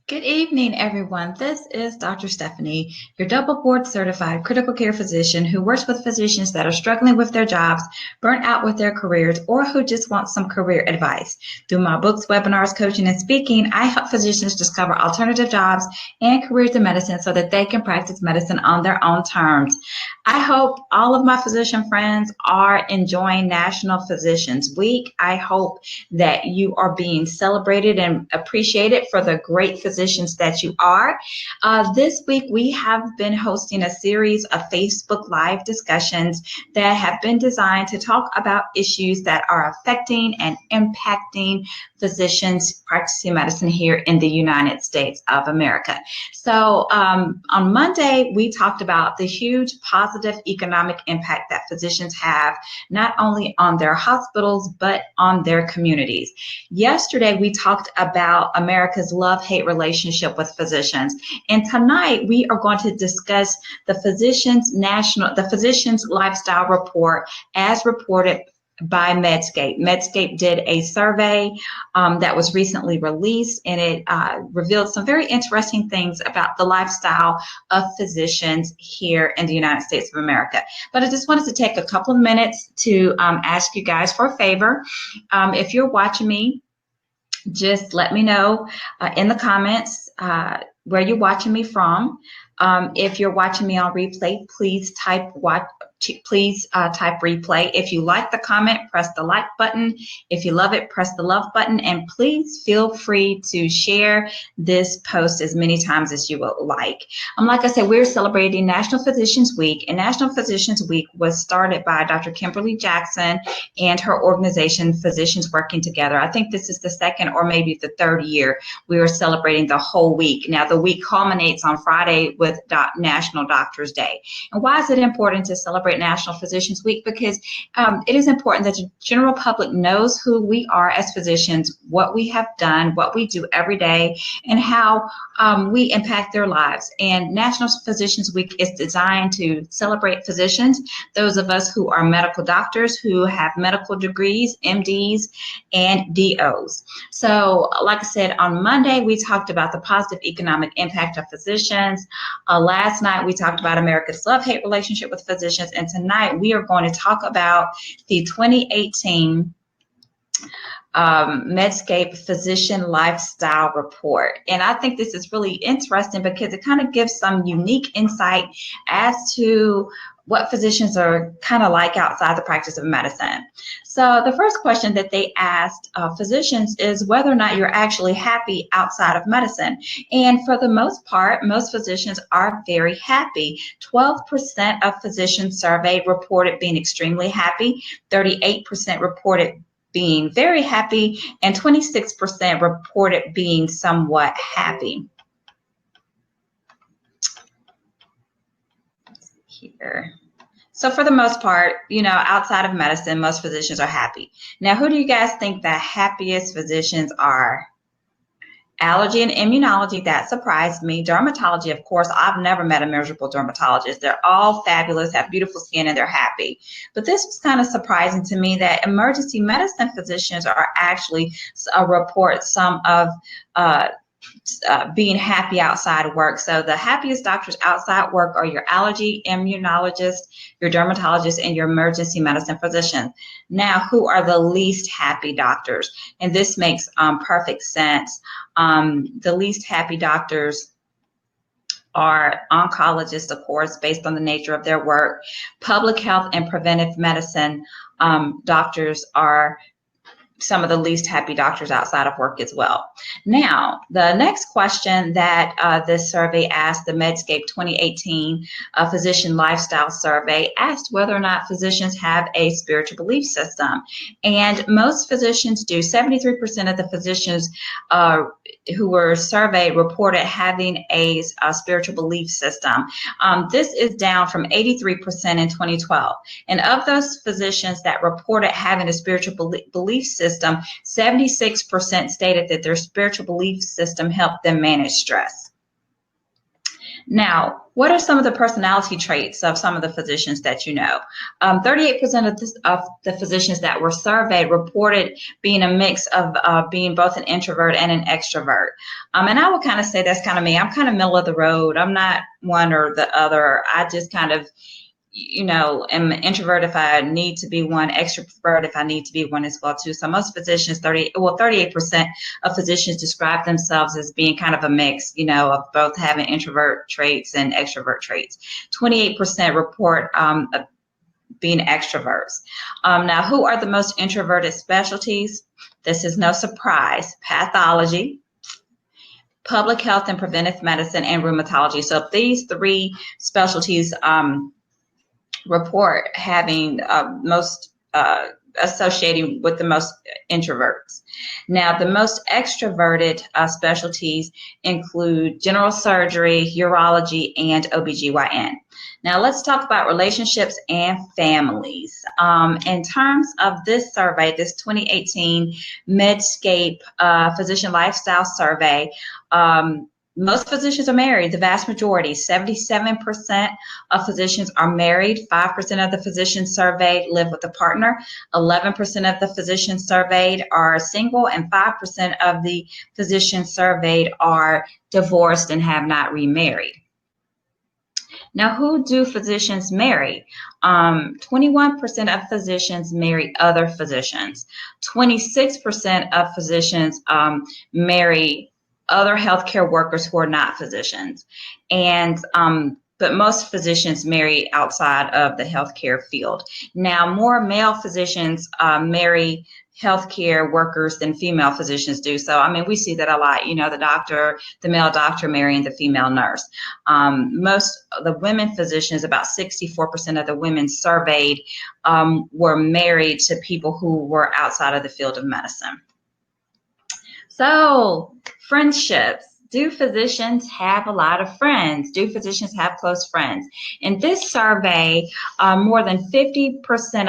Good evening, everyone. This is Dr. Stephanie, your double board certified critical care physician who works with physicians that are struggling with their jobs, burnt out with their careers, or who just want some career advice. Through my books, webinars, coaching, and speaking, I help physicians discover alternative jobs and careers in medicine so that they can practice medicine on their own terms. I hope all of my physician friends are enjoying National Physicians Week. I hope that you are being celebrated and appreciated for the great physicians that you are. This week, we have been hosting a series of Facebook Live discussions that have been designed to talk about issues that are affecting and impacting physicians practicing medicine here in the United States of America. So on Monday, we talked about the huge positive economic impact that physicians have, not only on their hospitals, but on their communities. Yesterday, we talked about America's love-hate relationship with physicians. And tonight, we are going to discuss the Physicians Lifestyle Report as reported by Medscape. Medscape did a survey that was recently released, and it revealed some very interesting things about the lifestyle of physicians here in the United States of America. But I just wanted to take a couple of minutes to ask you guys for a favor. If you're watching me, just let me know in the comments where you're watching me from. If you're watching me on replay, please type replay. If you like the comment, press the like button. If you love it, press the love button. And please feel free to share this post as many times as you would like. Like I said, we're celebrating National Physicians Week, and National Physicians Week was started by Dr. Kimberly Jackson and her organization, Physicians Working Together. I think this is the second or maybe the third year we are celebrating the whole week. Now, the week culminates on Friday with National Doctors Day. And why is it important to celebrate National Physicians Week? Because it is important that the general public knows who we are as physicians, what we have done, what we do every day, and how we impact their lives. And National Physicians Week is designed to celebrate physicians, those of us who are medical doctors, who have medical degrees, MDs, and DOs. So, like I said, on Monday, we talked about the positive economic impact of physicians. Last night, we talked about America's love-hate relationship with physicians. And tonight, we are going to talk about the 2018 Medscape Physician Lifestyle Report. And I think this is really interesting because it kind of gives some unique insight as to what physicians are kind of like outside the practice of medicine. So the first question that they asked physicians is whether or not you're actually happy outside of medicine. And for the most part, most physicians are very happy. 12% of physicians surveyed reported being extremely happy, 38% reported being very happy, and 26% reported being somewhat happy. Here. So for the most part, outside of medicine, most physicians are happy. Now, who do you guys think the happiest physicians are? Allergy and immunology, that surprised me. Dermatology, of course, I've never met a miserable dermatologist. They're all fabulous, have beautiful skin, and they're happy. But this was kind of surprising to me that emergency medicine physicians are actually report some of being happy outside of work. So the happiest doctors outside work are your allergy, immunologist, your dermatologist, and your emergency medicine physician. Now, who are the least happy doctors? And this makes perfect sense. The least happy doctors are oncologists, of course, based on the nature of their work. Public health and preventive medicine doctors are some of the least happy doctors outside of work as well. Now, the next question that this survey asked, the Medscape 2018 Physician Lifestyle Survey, asked whether or not physicians have a spiritual belief system. And most physicians do. 73% of the physicians who were surveyed reported having a spiritual belief system. This is down from 83% in 2012. And of those physicians that reported having a spiritual belief system, 76% stated that their spiritual belief system helped them manage stress. Now, what are some of the personality traits of some of the physicians that you know? 38% of the physicians that were surveyed reported being a mix of being both an introvert and an extrovert. And I would kind of say that's kind of me. I'm kind of middle of the road. I'm not one or the other. I just kind of am an introvert if I need to be one, extrovert if I need to be one as well too. So most physicians, 38% of physicians describe themselves as being kind of a mix, of both having introvert traits and extrovert traits. 28% report being extroverts. Now, who are the most introverted specialties? This is no surprise. Pathology, public health and preventive medicine, and rheumatology. So these three specialties report having most associating with the most introverts. Now, the most extroverted specialties include general surgery, urology, and OBGYN. Now, let's talk about relationships and families. In terms of this survey, this 2018 Medscape Physician Lifestyle Survey, most physicians are married, the vast majority, 77% of physicians are married, 5% of the physicians surveyed live with a partner, 11% of the physicians surveyed are single, and 5% of the physicians surveyed are divorced and have not remarried. Now, who do physicians marry? 21% of physicians marry other physicians. 26% of physicians marry other healthcare workers who are not physicians. But most physicians marry outside of the healthcare field. Now, more male physicians marry healthcare workers than female physicians do. So, we see that a lot, the male doctor marrying the female nurse. Most of the women physicians, about 64% of the women surveyed were married to people who were outside of the field of medicine. So, friendships. Do physicians have a lot of friends? Do physicians have close friends? In this survey, more than 50%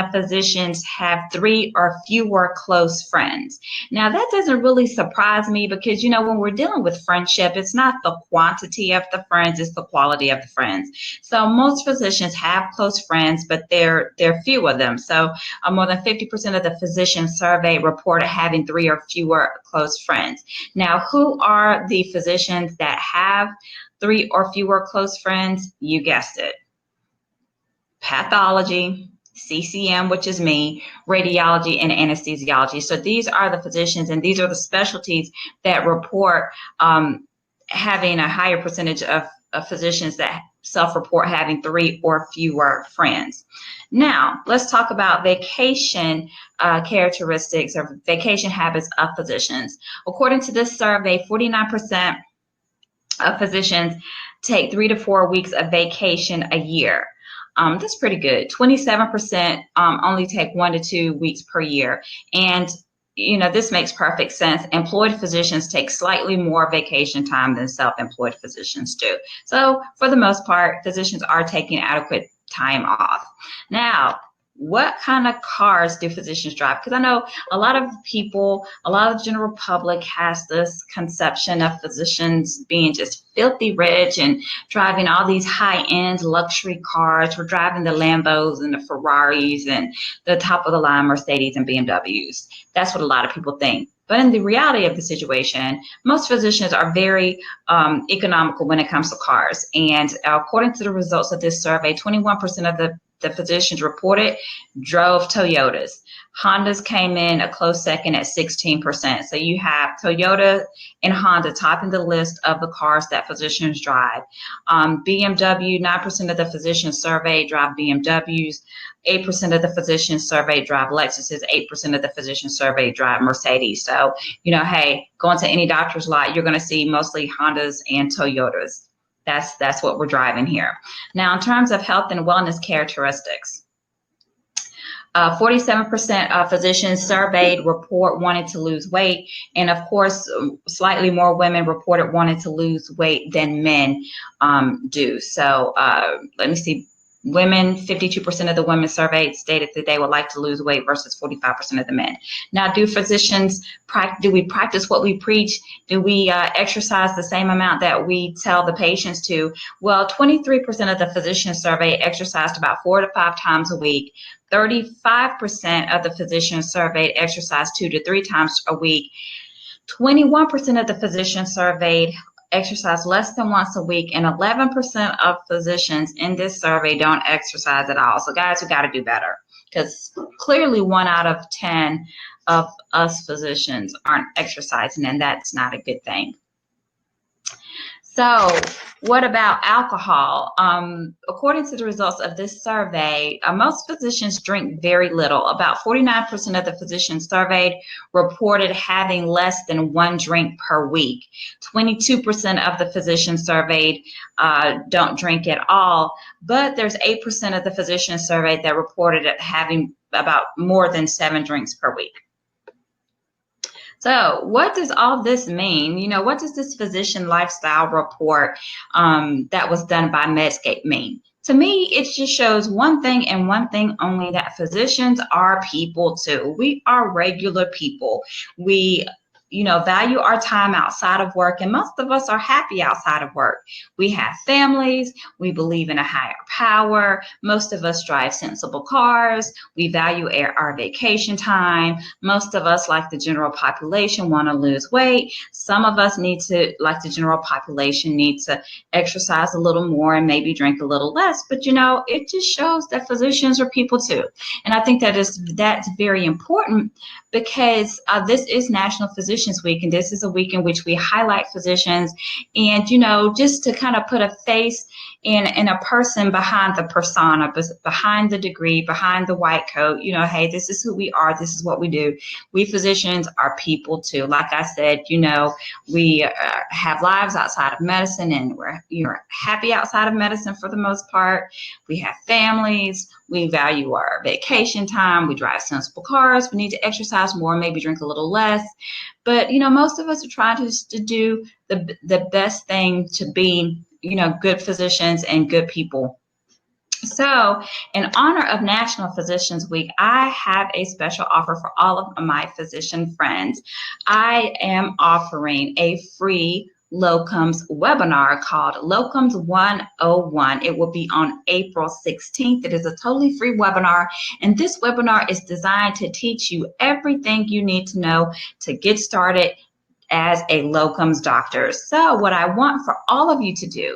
of physicians have 3 or fewer close friends. Now, that doesn't really surprise me because, when we're dealing with friendship, it's not the quantity of the friends, it's the quality of the friends. So most physicians have close friends, but there are few of them. So more than 50% of the physicians surveyed reported having 3 or fewer close friends. Now, who are the physicians that have 3 or fewer close friends? You guessed it. Pathology, CCM, which is me, radiology, and anesthesiology. So these are the physicians and these are the specialties that report having a higher percentage of physicians that self-report having 3 or fewer friends. Now, let's talk about vacation characteristics or vacation habits of physicians. According to this survey, 49% of physicians take 3 to 4 weeks of vacation a year. That's pretty good. 27% only take 1 to 2 weeks per year. And this makes perfect sense. Employed physicians take slightly more vacation time than self-employed physicians do. So for the most part, physicians are taking adequate time off. Now, what kind of cars do physicians drive? Because I know a lot of people, a lot of the general public has this conception of physicians being just filthy rich and driving all these high-end luxury cars. We're driving the Lambos and the Ferraris and the top-of-the-line Mercedes and BMWs. That's what a lot of people think. But in the reality of the situation, most physicians are very economical when it comes to cars. And according to the results of this survey, 21% of the physicians reported drove Toyotas. Hondas came in a close second at 16%. So you have Toyota and Honda topping the list of the cars that physicians drive. BMW, 9% of the physicians surveyed drive BMWs. 8% of the physicians surveyed drive Lexuses. 8% of the physicians surveyed drive Mercedes. So, hey, going to any doctor's lot, you're going to see mostly Hondas and Toyotas. That's what we're driving here. Now, in terms of health and wellness characteristics, 47% of physicians surveyed report wanting to lose weight. And of course, slightly more women reported wanting to lose weight than men do. So let me see. Women, 52% of the women surveyed stated that they would like to lose weight versus 45% of the men. Now, do physicians, do we practice what we preach? Do we exercise the same amount that we tell the patients to? Well, 23% of the physicians surveyed exercised about 4 to 5 times a week. 35% of the physicians surveyed exercised 2 to 3 times a week. 21% of the physicians surveyed exercise less than once a week, and 11% of physicians in this survey don't exercise at all. So guys, we got to do better, because clearly 1 out of 10 of us physicians aren't exercising, and that's not a good thing. So what about alcohol? According to the results of this survey, most physicians drink very little. About 49% of the physicians surveyed reported having less than 1 drink per week. 22% of the physicians surveyed don't drink at all, but there's 8% of the physicians surveyed that reported having about more than 7 drinks per week. So what does all this mean? You know, what does this physician lifestyle report that was done by Medscape mean? To me, it just shows one thing and one thing only, that physicians are people too. We are regular people. We value our time outside of work, and most of us are happy outside of work. We have families, we believe in a higher power, most of us drive sensible cars, we value our vacation time, most of us, like the general population, want to lose weight. Some of us need to, like the general population, need to exercise a little more and maybe drink a little less, but it just shows that physicians are people too. And I think that's very important, because this is National Physicians Week, and this is a week in which we highlight physicians, and just to kind of put a face and a person behind the persona, behind the degree, behind the white coat. Hey, this is who we are, this is what we do. We physicians are people too. Like I said, we have lives outside of medicine, and we're happy outside of medicine for the most part. We have families, we value our vacation time, we drive sensible cars, we need to exercise more, maybe drink a little less. But most of us are trying to do the best thing to be good physicians and good people. So in honor of National Physicians Week, I have a special offer for all of my physician friends. I am offering a free locums webinar called Locums 101. It will be on April 16th. It is a totally free webinar, and this webinar is designed to teach you everything you need to know to get started as a locums doctor. So what I want for all of you to do,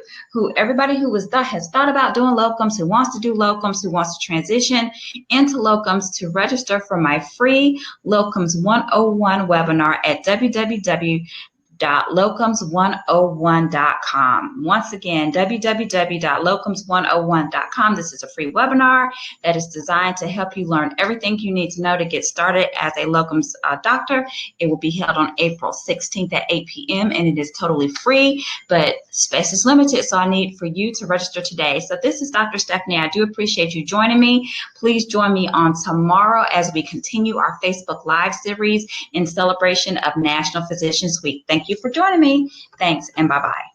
everybody who has thought about doing locums, who wants to do locums, who wants to transition into locums, to register for my free Locums 101 webinar at www.locums101.com. Once again, www.locums101.com. This is a free webinar that is designed to help you learn everything you need to know to get started as a locums doctor. It will be held on April 16th at 8 p.m. and it is totally free, but space is limited, so I need for you to register today. So this is Dr. Stephanie. I do appreciate you joining me. Please join me on tomorrow as we continue our Facebook Live series in celebration of National Physicians Week. Thank you for joining me. Thanks, and bye-bye.